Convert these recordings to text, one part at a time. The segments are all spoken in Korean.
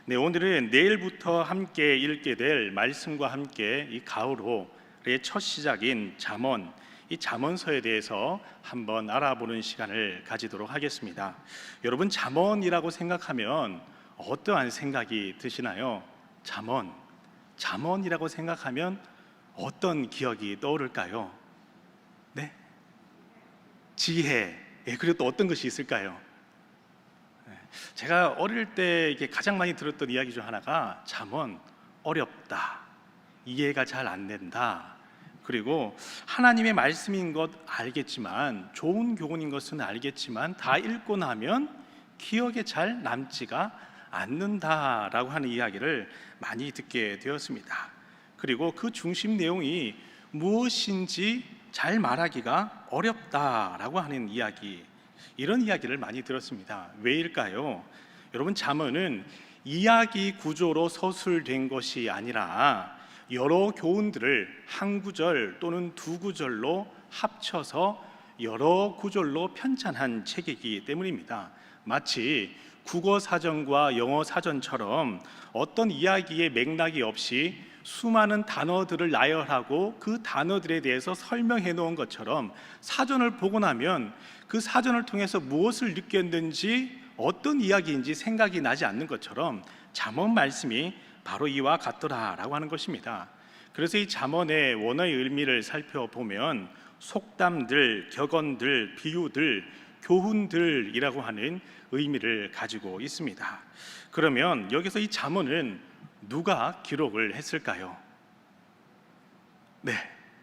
네, 오늘은 내일부터 함께 읽게 될 말씀과 함께 이 가을호의 첫 시작인 잠언, 이 잠언서에 대해서 한번 알아보는 시간을 가지도록 하겠습니다. 여러분, 잠언이라고 생각하면 어떠한 생각이 드시나요? 잠언이라고 생각하면 어떤 기억이 떠오를까요? 네? 지혜. 그리고 또 어떤 것이 있을까요? 제가 어릴 때 이게 가장 많이 들었던 이야기 중 하나가 잠언 어렵다, 이해가 잘 안 된다, 그리고 하나님의 말씀인 것 알겠지만, 좋은 교훈인 것은 알겠지만 다 읽고 나면 기억에 잘 남지가 않는다라고 하는 이야기를 많이 듣게 되었습니다. 그리고 그 중심 내용이 무엇인지 잘 말하기가 어렵다라고 하는 이야기, 이런 이야기를 많이 들었습니다. 왜일까요? 여러분, 잠언은 이야기 구조로 서술된 것이 아니라 여러 교훈들을 한 구절 또는 두 구절로 합쳐서 여러 구절로 편찬한 책이기 때문입니다. 마치 국어 사전과 영어 사전처럼 어떤 이야기의 맥락이 없이 수많은 단어들을 나열하고 그 단어들에 대해서 설명해 놓은 것처럼, 사전을 보고 나면 그 사전을 통해서 무엇을 느꼈는지, 어떤 이야기인지 생각이 나지 않는 것처럼 잠언 말씀이 바로 이와 같더라라고 하는 것입니다. 그래서 이 잠언의 원어의 의미를 살펴보면 속담들, 격언들, 비유들, 교훈들이라고 하는 의미를 가지고 있습니다. 그러면 여기서 이 잠언은 누가 기록을 했을까요? 네,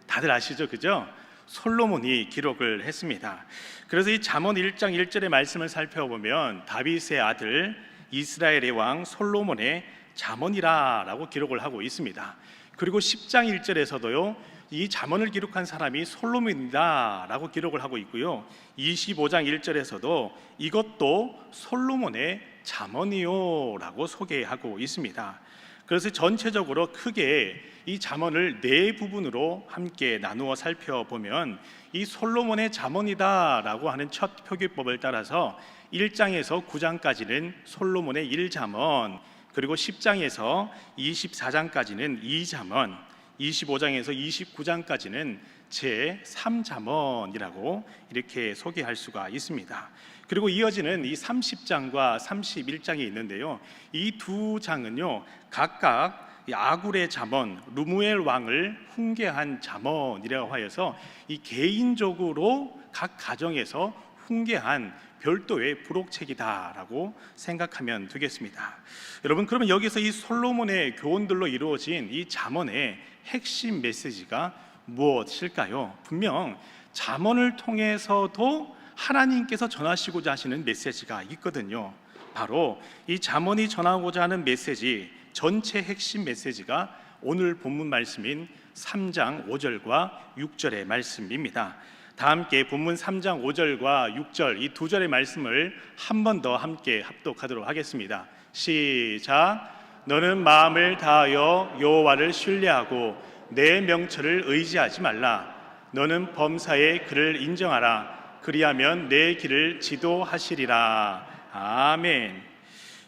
다들 아시죠? 그죠? 솔로몬이 기록을 했습니다. 그래서 이 잠언 1장 1절의 말씀을 살펴보면 다윗의 아들 이스라엘의 왕 솔로몬의 잠언이라고 기록을 하고 있습니다. 그리고 10장 1절에서도요, 이 잠언을 기록한 사람이 솔로몬이다라고 기록을 하고 있고요, 25장 1절에서도 이것도 솔로몬의 잠언이요라고 소개하고 있습니다. 그래서 전체적으로 크게 이 잠언을 네 부분으로 함께 나누어 살펴보면, 이 솔로몬의 잠언이다라고 하는 첫 표기법을 따라서 1장에서 9장까지는 솔로몬의 1잠언, 그리고 10장에서 24장까지는 2잠언, 25장에서 29장까지는 제3잠언이라고 이렇게 소개할 수가 있습니다. 그리고 이어지는 이 30장과 31장이 있는데요, 이 두 장은요 각각 아굴의 잠언, 루무엘 왕을 훈계한 잠언이라고 하여서 이 개인적으로 각 가정에서 훈계한 별도의 부록책이다라고 생각하면 되겠습니다. 여러분, 그러면 여기서 이 솔로몬의 교훈들로 이루어진 이 잠언의 핵심 메시지가 무엇일까요? 분명 잠언을 통해서도 하나님께서 전하시고자 하시는 메시지가 있거든요. 바로 이 잠언이 전하고자 하는 메시지, 전체 핵심 메시지가 오늘 본문 말씀인 3장 5절과 6절의 말씀입니다. 다 함께 본문 3장 5절과 6절 이 두 절의 말씀을 한 번 더 함께 합독하도록 하겠습니다. 시작. 너는 마음을 다하여 여호와를 신뢰하고 내 명철을 의지하지 말라. 너는 범사의 그를 인정하라. 그리하면 내 길을 지도하시리라. 아멘.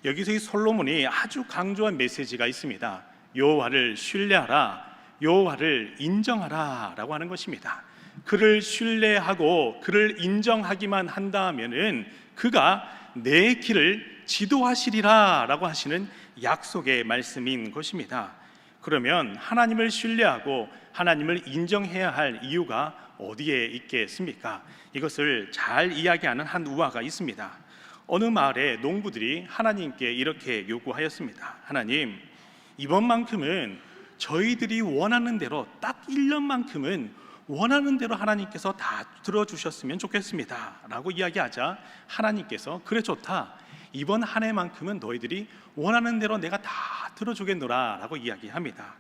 여기서 이 솔로몬이 아주 강조한 메시지가 있습니다. 여호와를 신뢰하라, 여호와를 인정하라 라고 하는 것입니다. 그를 신뢰하고 그를 인정하기만 한다면은 그가 내 길을 지도하시리라 라고 하시는 약속의 말씀인 것입니다. 그러면 하나님을 신뢰하고 하나님을 인정해야 할 이유가 어디에 있겠습니까? 이것을 잘 이야기하는 한 우화가 있습니다. 어느 마을에 농부들이 하나님께 이렇게 요구하였습니다. 하나님, 이번만큼은 저희들이 원하는 대로 딱 1년만큼은 원하는 대로 하나님께서 다 들어주셨으면 좋겠습니다 라고 이야기하자, 하나님께서 그래 좋다, 이번 한 해만큼은 너희들이 원하는 대로 내가 다 들어주겠노라 라고 이야기합니다.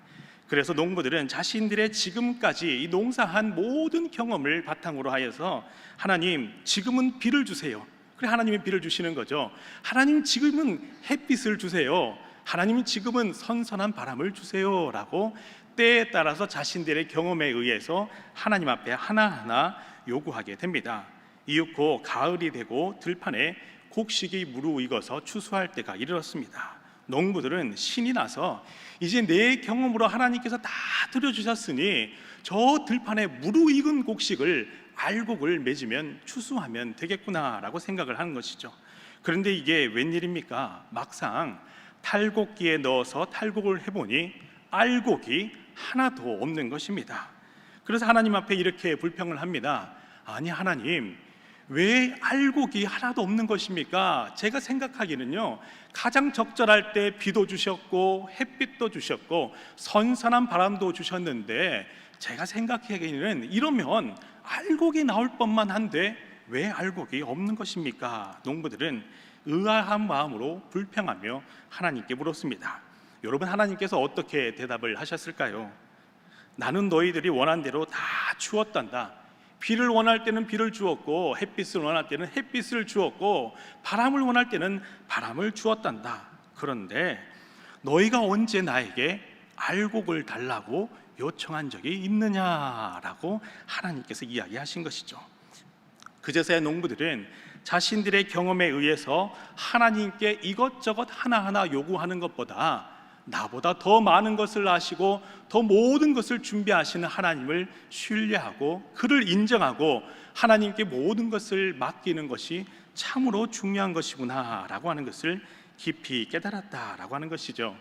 그래서 농부들은 자신들의 지금까지 이 농사한 모든 경험을 바탕으로 하여서 하나님, 지금은 비를 주세요. 그래, 하나님이 비를 주시는 거죠. 하나님, 지금은 햇빛을 주세요. 하나님, 지금은 선선한 바람을 주세요 라고 때에 따라서 자신들의 경험에 의해서 하나님 앞에 하나하나 요구하게 됩니다. 이윽고 가을이 되고 들판에 곡식이 무르익어서 추수할 때가 이르렀습니다. 농부들은 신이 나서 이제 내 경험으로 하나님께서 다 들여주셨으니 저 들판에 무르익은 곡식을 알곡을 맺으면 추수하면 되겠구나라고 생각을 하는 것이죠. 그런데 이게 웬일입니까? 막상 탈곡기에 넣어서 탈곡을 해보니 알곡이 하나도 없는 것입니다. 그래서 하나님 앞에 이렇게 불평을 합니다. 아니 하나님, 왜 알곡이 하나도 없는 것입니까? 제가 생각하기는요, 가장 적절할 때 비도 주셨고 햇빛도 주셨고 선선한 바람도 주셨는데, 제가 생각하기에는 이러면 알곡이 나올 법만 한데 왜 알곡이 없는 것입니까? 농부들은 의아한 마음으로 불평하며 하나님께 물었습니다. 여러분, 하나님께서 어떻게 대답을 하셨을까요? 나는 너희들이 원한 대로 다 주었단다. 비를 원할 때는 비를 주었고 햇빛을 원할 때는 햇빛을 주었고 바람을 원할 때는 바람을 주었단다. 그런데 너희가 언제 나에게 알곡을 달라고 요청한 적이 있느냐라고 하나님께서 이야기하신 것이죠. 그제서야 농부들은 자신들의 경험에 의해서 하나님께 이것저것 하나하나 요구하는 것보다 나보다 더 많은 것을 아시고 더 모든 것을 준비하시는 하나님을 신뢰하고 그를 인정하고 하나님께 모든 것을 맡기는 것이 참으로 중요한 것이구나 라고 하는 것을 깊이 깨달았다라고 하는 것이죠.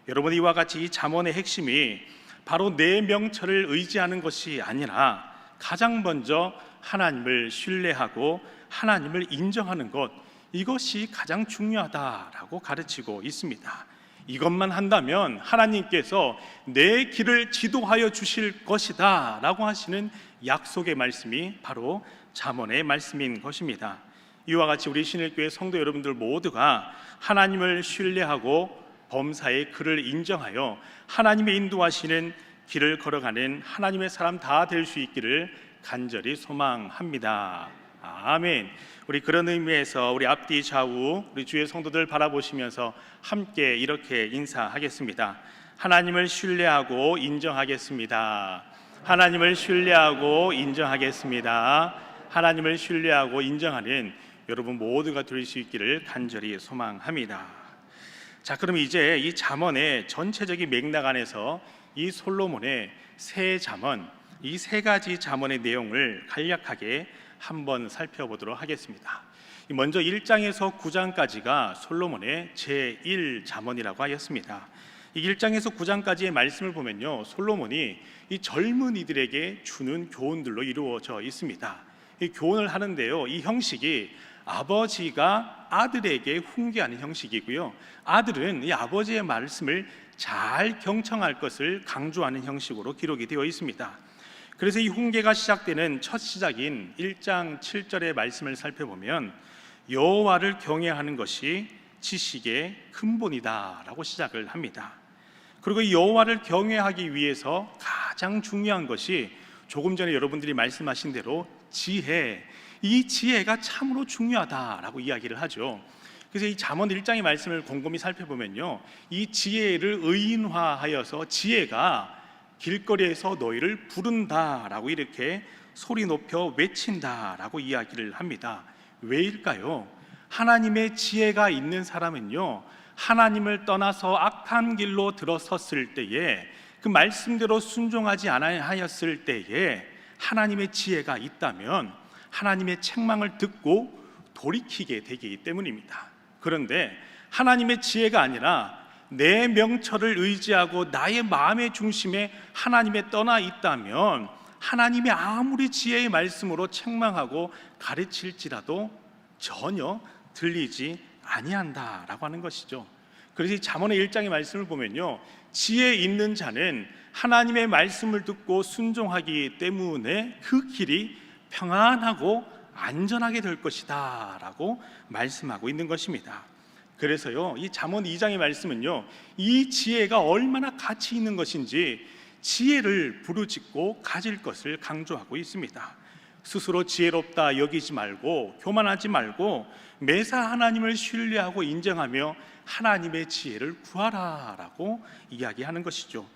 여러분, 이와 같이 이 잠언의 핵심이 바로 내 명철을 의지하는 것이 아니라 가장 먼저 하나님을 신뢰하고 하나님을 인정하는 것, 이것이 가장 중요하다라고 가르치고 있습니다. 이것만 한다면 하나님께서 내 길을 지도하여 주실 것이다 라고 하시는 약속의 말씀이 바로 잠언의 말씀인 것입니다. 이와 같이 우리 신일교회 성도 여러분들 모두가 하나님을 신뢰하고 범사의 그를 인정하여 하나님의 인도하시는 길을 걸어가는 하나님의 사람 다 될 수 있기를 간절히 소망합니다. 아멘. 우리 그런 의미에서 우리 앞뒤 좌우 우리 주의 성도들 바라보시면서 함께 이렇게 인사하겠습니다. 하나님을 신뢰하고 인정하겠습니다. 하나님을 신뢰하고 인정하겠습니다. 하나님을 신뢰하고 인정하는 여러분 모두가 될 수 있기를 간절히 소망합니다. 자, 그럼 이제 이 잠언의 전체적인 맥락 안에서 이 솔로몬의 세 잠언, 이 세 가지 잠언의 내용을 간략하게 한번 살펴보도록 하겠습니다. 먼저 1장에서 9장까지가 솔로몬의 제1잠언이라고 하였습니다. 이 1장에서 9장까지의 말씀을 보면요, 솔로몬이 이 젊은이들에게 주는 교훈들로 이루어져 있습니다. 이 교훈을 하는데요, 이 형식이 아버지가 아들에게 훈계하는 형식이고요, 아들은 이 아버지의 말씀을 잘 경청할 것을 강조하는 형식으로 기록이 되어 있습니다. 그래서 이 훈계가 시작되는 첫 시작인 1장 7절의 말씀을 살펴보면 여호와를 경외하는 것이 지식의 근본이다 라고 시작을 합니다. 그리고 이 여호와를 경외하기 위해서 가장 중요한 것이 조금 전에 여러분들이 말씀하신 대로 지혜, 이 지혜가 참으로 중요하다라고 이야기를 하죠. 그래서 이 잠언 1장의 말씀을 곰곰이 살펴보면요, 이 지혜를 의인화하여서 지혜가 길거리에서 너희를 부른다라고 이렇게 소리 높여 외친다라고 이야기를 합니다. 왜일까요? 하나님의 지혜가 있는 사람은요, 하나님을 떠나서 악한 길로 들어섰을 때에 그 말씀대로 순종하지 않았을 때에 하나님의 지혜가 있다면 하나님의 책망을 듣고 돌이키게 되기 때문입니다. 그런데 하나님의 지혜가 아니라 내 명철을 의지하고 나의 마음의 중심에 하나님에 떠나 있다면 하나님이 아무리 지혜의 말씀으로 책망하고 가르칠지라도 전혀 들리지 아니한다라고 하는 것이죠. 그래서 이 잠언의 1장의 말씀을 보면요, 지혜 있는 자는 하나님의 말씀을 듣고 순종하기 때문에 그 길이 평안하고 안전하게 될 것이다 라고 말씀하고 있는 것입니다. 그래서요, 이 잠언 2장의 말씀은요, 이 지혜가 얼마나 가치 있는 것인지 지혜를 부르짖고 가질 것을 강조하고 있습니다. 스스로 지혜롭다 여기지 말고 교만하지 말고 매사 하나님을 신뢰하고 인정하며 하나님의 지혜를 구하라 라고 이야기하는 것이죠.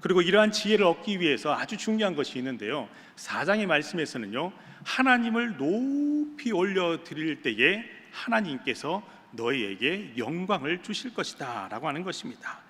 그리고 이러한 지혜를 얻기 위해서 아주 중요한 것이 있는데요, 4장의 말씀에서는요, 하나님을 높이 올려드릴 때에 하나님께서 너희에게 영광을 주실 것이다 라고 하는 것입니다.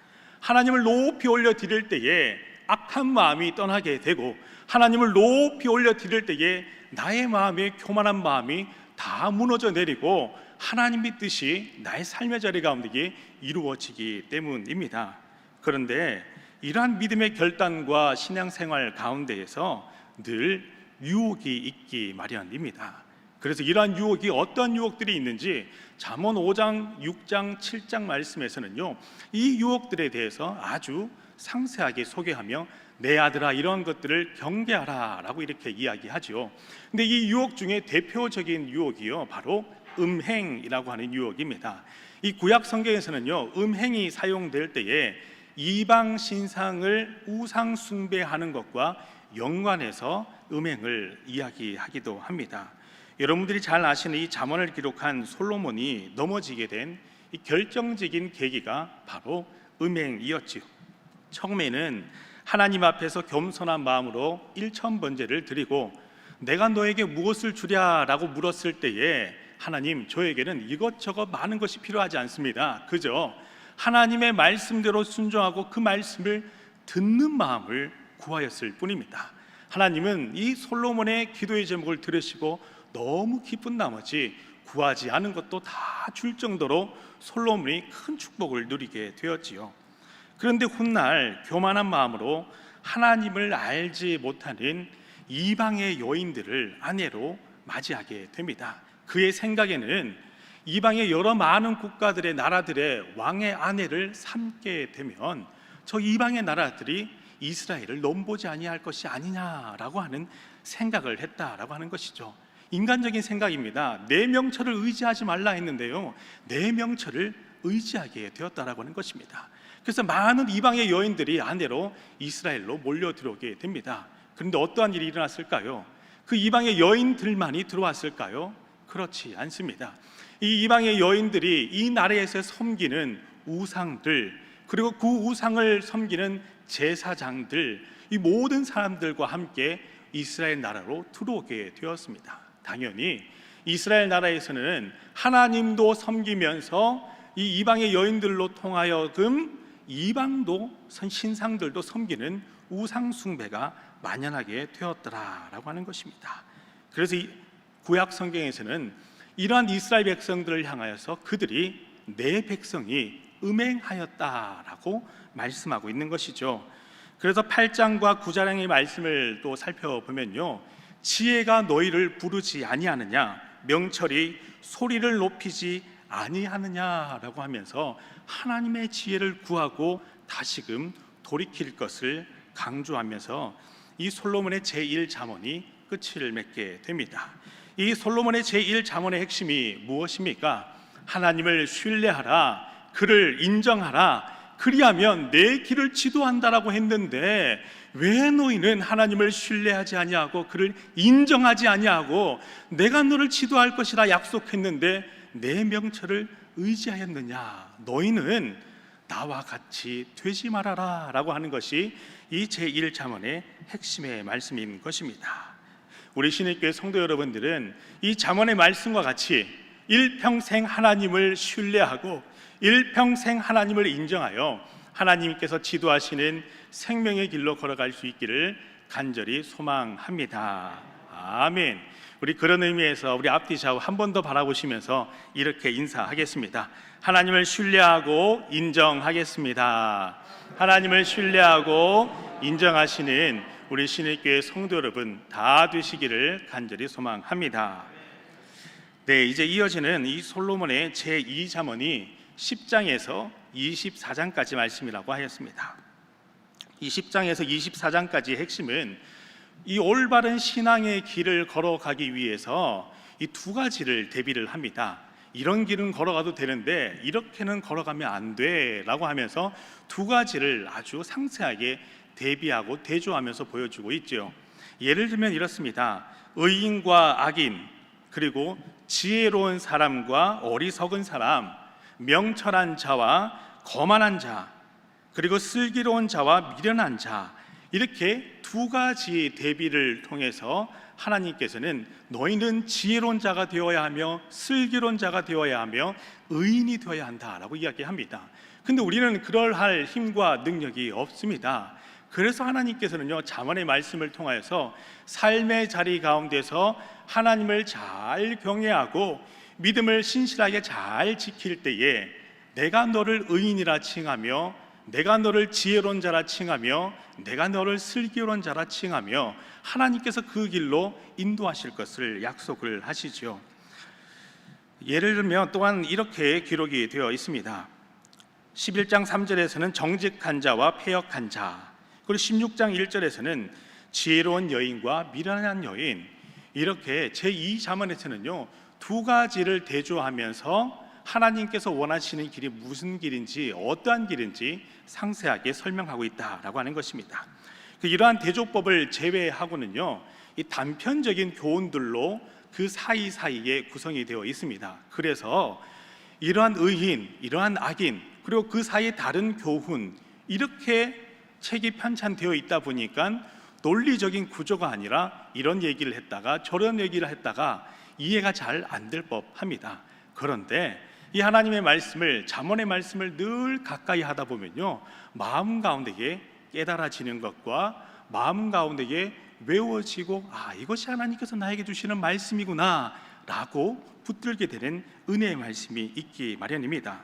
하나님을 높이 올려 드릴 때에 악한 마음이 떠나게 되고, 하나님을 높이 올려 드릴 때에 나의 마음에 교만한 마음이 다 무너져 내리고 하나님의 뜻이 나의 삶의 자리 가운데 이루어지기 때문입니다. 그런데 이러한 믿음의 결단과 신앙생활 가운데에서 늘 유혹이 있기 마련입니다. 그래서 이러한 유혹이 어떤 유혹들이 있는지 잠언 5장, 6장, 7장 말씀에서는요, 이 유혹들에 대해서 아주 상세하게 소개하며 내 아들아 이러한 것들을 경계하라 라고 이렇게 이야기하죠. 근데 이 유혹 중에 대표적인 유혹이요, 바로 음행이라고 하는 유혹입니다. 이 구약 성경에서는요, 음행이 사용될 때에 이방 신상을 우상 숭배하는 것과 연관해서 음행을 이야기하기도 합니다. 여러분들이 잘 아시는 이 잠언을 기록한 솔로몬이 넘어지게 된 이 결정적인 계기가 바로 음행이었지요. 처음에는 하나님 앞에서 겸손한 마음으로 일천번제를 드리고 내가 너에게 무엇을 주랴라고 물었을 때에 하나님, 저에게는 이것저것 많은 것이 필요하지 않습니다. 그저 하나님의 말씀대로 순종하고 그 말씀을 듣는 마음을 구하였을 뿐입니다. 하나님은 이 솔로몬의 기도의 제목을 들으시고 너무 기쁜 나머지 구하지 않은 것도 다 줄 정도로 솔로몬이 큰 축복을 누리게 되었지요. 그런데 훗날 교만한 마음으로 하나님을 알지 못하는 이방의 여인들을 아내로 맞이하게 됩니다. 그의 생각에는 이방의 여러 많은 국가들의 나라들의 왕의 아내를 삼게 되면 저 이방의 나라들이 이스라엘을 넘보지 아니할 것이 아니냐라고 하는 생각을 했다라고 하는 것이죠. 인간적인 생각입니다. 내 명철을 의지하지 말라 했는데요, 내 명철을 의지하게 되었다라고 하는 것입니다. 그래서 많은 이방의 여인들이 아내로 이스라엘로 몰려 들어오게 됩니다. 그런데 어떠한 일이 일어났을까요? 그 이방의 여인들만이 들어왔을까요? 그렇지 않습니다. 이 이방의 여인들이 이 나라에서 섬기는 우상들, 그리고 그 우상을 섬기는 제사장들, 이 모든 사람들과 함께 이스라엘 나라로 들어오게 되었습니다. 당연히 이스라엘 나라에서는 하나님도 섬기면서 이 이방의 여인들로 통하여금 이방도 신상들도 섬기는 우상 숭배가 만연하게 되었더라라고 하는 것입니다. 그래서 이 구약 성경에서는 이러한 이스라엘 백성들을 향하여서 그들이 내 백성이 음행하였다라고 말씀하고 있는 것이죠. 그래서 8장과 9장의 말씀을 또 살펴보면요, 지혜가 너희를 부르지 아니하느냐, 명철이 소리를 높이지 아니하느냐라고 하면서 하나님의 지혜를 구하고 다시금 돌이킬 것을 강조하면서 이 솔로몬의 제1잠언이 끝을 맺게 됩니다. 이 솔로몬의 제1잠언의 핵심이 무엇입니까? 하나님을 신뢰하라, 그를 인정하라, 그리하면 내 길을 지도한다라고 했는데 왜 너희는 하나님을 신뢰하지 아니하고 그를 인정하지 아니하고 내가 너를 지도할 것이라 약속했는데 내 명철을 의지하였느냐? 너희는 나와 같이 되지 말아라 라고 하는 것이 이 제1잠언의 핵심의 말씀인 것입니다. 우리 신일교회 성도 여러분들은 이 잠언의 말씀과 같이 일평생 하나님을 신뢰하고 일평생 하나님을 인정하여 하나님께서 지도하시는 생명의 길로 걸어갈 수 있기를 간절히 소망합니다. 아멘. 우리 그런 의미에서 우리 앞뒤 좌우 한 번 더 바라보시면서 이렇게 인사하겠습니다. 하나님을 신뢰하고 인정하겠습니다. 하나님을 신뢰하고 인정하시는 우리 신일교회 성도 여러분 다 되시기를 간절히 소망합니다. 네, 이제 이어지는 이 솔로몬의 제2잠언이 10장에서 24장까지 말씀이라고 하였습니다. 이 10장에서 24장까지의 핵심은 이 올바른 신앙의 길을 걸어가기 위해서 이 두 가지를 대비를 합니다. 이런 길은 걸어가도 되는데 이렇게는 걸어가면 안 돼라고 하면서 두 가지를 아주 상세하게 대비하고 대조하면서 보여주고 있죠. 예를 들면 이렇습니다. 의인과 악인, 그리고 지혜로운 사람과 어리석은 사람, 명철한 자와 거만한 자, 그리고 슬기로운 자와 미련한 자, 이렇게 두 가지 대비를 통해서 하나님께서는 너희는 지혜로운 자가 되어야 하며 슬기로운 자가 되어야 하며 의인이 되어야 한다라고 이야기합니다. 근데 우리는 그럴할 힘과 능력이 없습니다. 그래서 하나님께서는요, 잠언의 말씀을 통하여서 삶의 자리 가운데서 하나님을 잘 경외하고 믿음을 신실하게 잘 지킬 때에 내가 너를 의인이라 칭하며 내가 너를 지혜로운 자라 칭하며 내가 너를 슬기로운 자라 칭하며 하나님께서 그 길로 인도하실 것을 약속을 하시죠. 예를 들면 또한 이렇게 기록이 되어 있습니다. 11장 3절에서는 정직한 자와 패역한 자, 그리고 16장 1절에서는 지혜로운 여인과 미련한 여인, 이렇게 제2잠언에서는요 두 가지를 대조하면서 하나님께서 원하시는 길이 무슨 길인지 어떠한 길인지 상세하게 설명하고 있다라고 하는 것입니다. 이러한 대조법을 제외하고는요 이 단편적인 교훈들로 그 사이사이에 구성이 되어 있습니다. 그래서 이러한 의인, 이러한 악인, 그리고 그 사이에 다른 교훈, 이렇게 책이 편찬되어 있다 보니까 논리적인 구조가 아니라 이런 얘기를 했다가 저런 얘기를 했다가 이해가 잘 안 될 법합니다. 그런데 이 하나님의 말씀을, 잠언의 말씀을 늘 가까이 하다 보면요 마음 가운데에 깨달아지는 것과 마음 가운데에 외워지고 이것이 하나님께서 나에게 주시는 말씀이구나 라고 붙들게 되는 은혜의 말씀이 있기 마련입니다.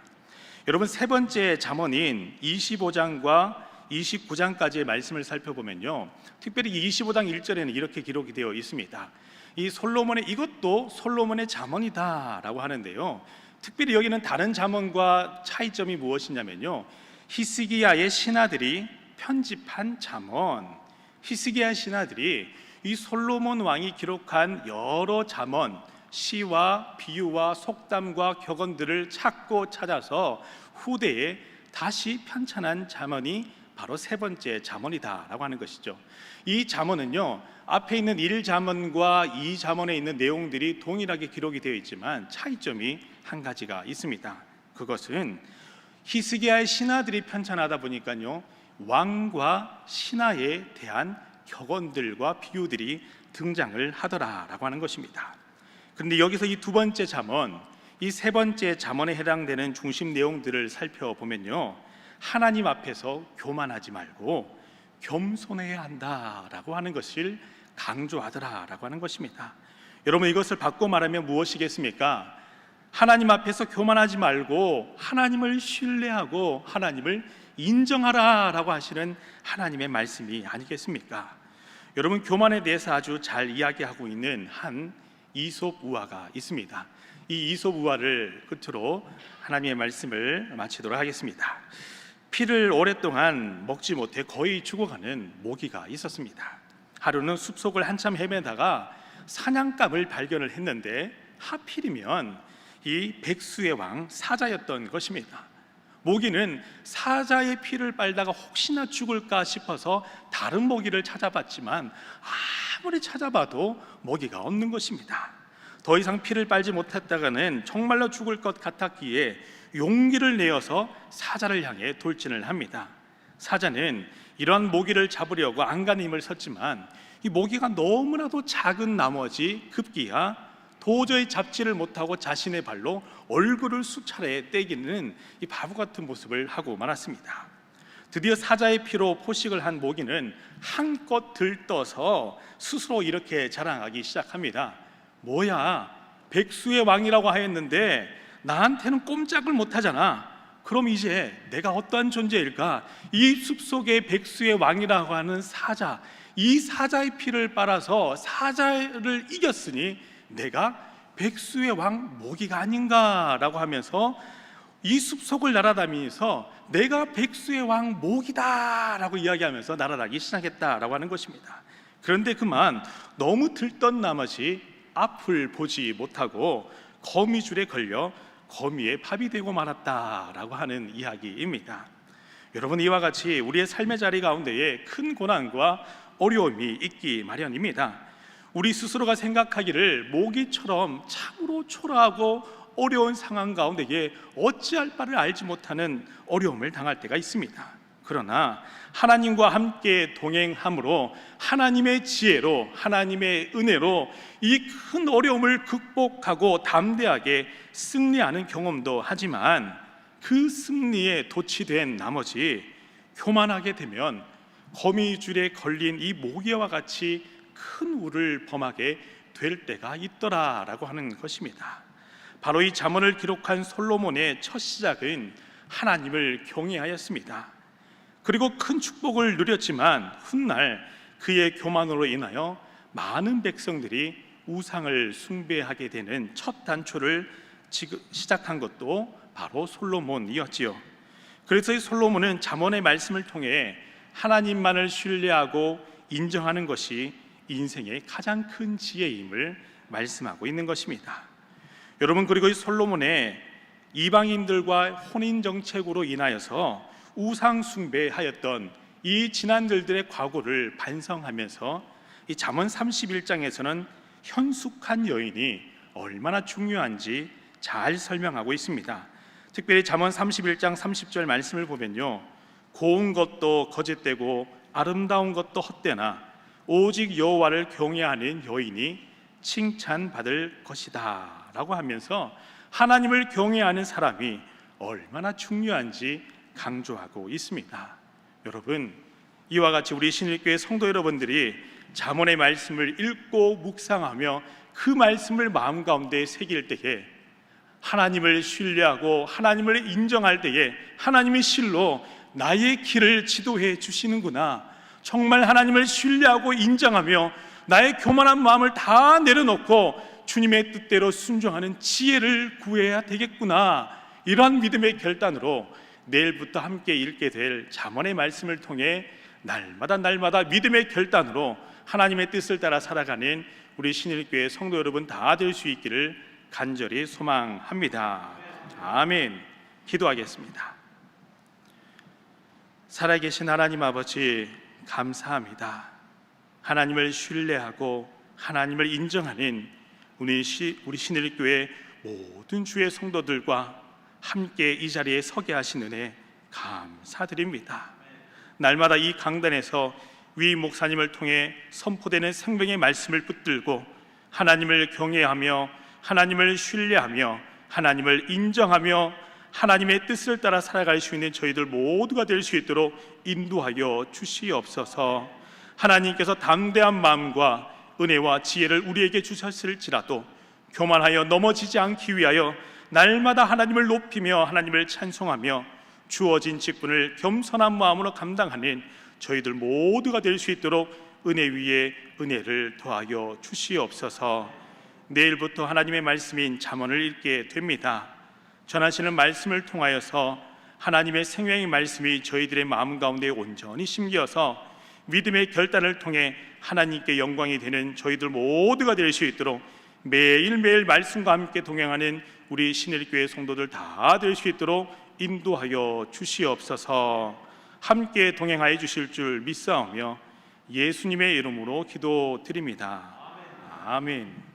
여러분, 세 번째 잠언인 25장과 29장까지의 말씀을 살펴보면요 특별히 25장 1절에는 이렇게 기록이 되어 있습니다. 이것도 솔로몬의 잠언이다 라고 하는데요, 특별히 여기는 다른 잠언과 차이점이 무엇이냐면요 히스기야의 신하들이 편집한 잠언, 히스기야 신하들이 이 솔로몬 왕이 기록한 여러 잠언, 시와 비유와 속담과 격언들을 찾고 찾아서 후대에 다시 편찬한 잠언이 바로 세 번째 잠언이다라고 하는 것이죠. 이 잠언은요 앞에 있는 1잠언과 2잠언에 있는 내용들이 동일하게 기록이 되어 있지만 차이점이 한 가지가 있습니다. 그것은 히스기야의 신하들이 편찬하다 보니까요 왕과 신하에 대한 격언들과 비유들이 등장을 하더라라고 하는 것입니다. 그런데 여기서 이 두 번째 잠언, 이 세 번째 잠언에 해당되는 중심 내용들을 살펴보면요 하나님 앞에서 교만하지 말고 겸손해야 한다라고 하는 것을 강조하더라라고 하는 것입니다. 여러분, 이것을 바꿔 말하면 무엇이겠습니까? 하나님 앞에서 교만하지 말고 하나님을 신뢰하고 하나님을 인정하라라고 하시는 하나님의 말씀이 아니겠습니까? 여러분, 교만에 대해서 아주 잘 이야기하고 있는 한 이솝 우화가 있습니다. 이 이솝 우화를 끝으로 하나님의 말씀을 마치도록 하겠습니다. 피를 오랫동안 먹지 못해 거의 죽어가는 모기가 있었습니다. 하루는 숲속을 한참 헤매다가 사냥감을 발견을 했는데 하필이면 이 백수의 왕 사자였던 것입니다. 모기는 사자의 피를 빨다가 혹시나 죽을까 싶어서 다른 모기를 찾아봤지만 아무리 찾아봐도 모기가 없는 것입니다. 더 이상 피를 빨지 못했다가는 정말로 죽을 것 같았기에 용기를 내어서 사자를 향해 돌진을 합니다. 사자는 이러한 모기를 잡으려고 안간힘을 힘을 썼지만 이 모기가 너무나도 작은 나머지 급기야 도저히 잡지를 못하고 자신의 발로 얼굴을 수차례 때기는 이 바보 같은 모습을 하고 말았습니다. 드디어 사자의 피로 포식을 한 모기는 한껏 들떠서 스스로 이렇게 자랑하기 시작합니다. 뭐야, 백수의 왕이라고 하였는데 나한테는 꼼짝을 못하잖아. 그럼 이제 내가 어떠한 존재일까? 이 숲속의 백수의 왕이라고 하는 사자, 이 사자의 피를 빨아서 사자를 이겼으니 내가 백수의 왕 모기가 아닌가라고 하면서 이 숲속을 날아다니면서 내가 백수의 왕 모기다라고 이야기하면서 날아다니기 시작했다라고 하는 것입니다. 그런데 그만 너무 들떴 나머지 앞을 보지 못하고 거미줄에 걸려 거미의 밥이 되고 말았다라고 하는 이야기입니다. 여러분, 이와 같이 우리의 삶의 자리 가운데에 큰 고난과 어려움이 있기 마련입니다. 우리 스스로가 생각하기를 모기처럼 참으로 초라하고 어려운 상황 가운데에 어찌할 바를 알지 못하는 어려움을 당할 때가 있습니다. 그러나 하나님과 함께 동행함으로 하나님의 지혜로, 하나님의 은혜로 이 큰 어려움을 극복하고 담대하게 승리하는 경험도 하지만, 그 승리에 도취된 나머지 교만하게 되면 거미줄에 걸린 이 모기와 같이 큰 우를 범하게 될 때가 있더라라고 하는 것입니다. 바로 이 잠언을 기록한 솔로몬의 첫 시작은 하나님을 경외하였습니다. 그리고 큰 축복을 누렸지만 훗날 그의 교만으로 인하여 많은 백성들이 우상을 숭배하게 되는 첫 단초를 시작한 것도 바로 솔로몬이었지요. 그래서 이 솔로몬은 잠언의 말씀을 통해 하나님만을 신뢰하고 인정하는 것이 인생의 가장 큰 지혜임을 말씀하고 있는 것입니다. 여러분, 그리고 이 솔로몬의 이방인들과 혼인 정책으로 인하여서 우상 숭배하였던 이 지난들의 과거를 반성하면서 이 잠언 31장에서는 현숙한 여인이 얼마나 중요한지 잘 설명하고 있습니다. 특별히 잠언 31장 30절 말씀을 보면요, 고운 것도 거짓되고 아름다운 것도 헛되나 오직 여호와를 경외하는 여인이 칭찬받을 것이다 라고 하면서 하나님을 경외하는 사람이 얼마나 중요한지 강조하고 있습니다. 여러분, 이와 같이 우리 신일교회 성도 여러분들이 잠언의 말씀을 읽고 묵상하며 그 말씀을 마음 가운데 새길 때에, 하나님을 신뢰하고 하나님을 인정할 때에 하나님이 실로 나의 길을 지도해 주시는구나, 정말 하나님을 신뢰하고 인정하며 나의 교만한 마음을 다 내려놓고 주님의 뜻대로 순종하는 지혜를 구해야 되겠구나, 이러한 믿음의 결단으로 내일부터 함께 읽게 될 잠언의 말씀을 통해 날마다 믿음의 결단으로 하나님의 뜻을 따라 살아가는 우리 신일교회 성도 여러분 다 될 수 있기를 간절히 소망합니다. 아멘. 기도하겠습니다. 살아계신 하나님 아버지, 감사합니다. 하나님을 신뢰하고 하나님을 인정하는 우리 신일교회 모든 주의 성도들과 함께 이 자리에 서게 하신 은혜 감사드립니다. 날마다 이 강단에서 위 목사님을 통해 선포되는 생명의 말씀을 붙들고 하나님을 경외하며 하나님을 신뢰하며 하나님을 인정하며 하나님의 뜻을 따라 살아갈 수 있는 저희들 모두가 될 수 있도록 인도하여 주시옵소서. 하나님께서 담대한 마음과 은혜와 지혜를 우리에게 주셨을지라도 교만하여 넘어지지 않기 위하여 날마다 하나님을 높이며 하나님을 찬송하며 주어진 직분을 겸손한 마음으로 감당하는 저희들 모두가 될 수 있도록 은혜 위에 은혜를 더하여 주시옵소서. 내일부터 하나님의 말씀인 잠언을 읽게 됩니다. 전하시는 말씀을 통하여서 하나님의 생명의 말씀이 저희들의 마음 가운데 온전히 심겨서 믿음의 결단을 통해 하나님께 영광이 되는 저희들 모두가 될 수 있도록 매일매일 말씀과 함께 동행하는 우리 신일교회 성도들 다 될 수 있도록 인도하여 주시옵소서. 함께 동행하여 주실 줄 믿사오며 예수님의 이름으로 기도드립니다. 아멘.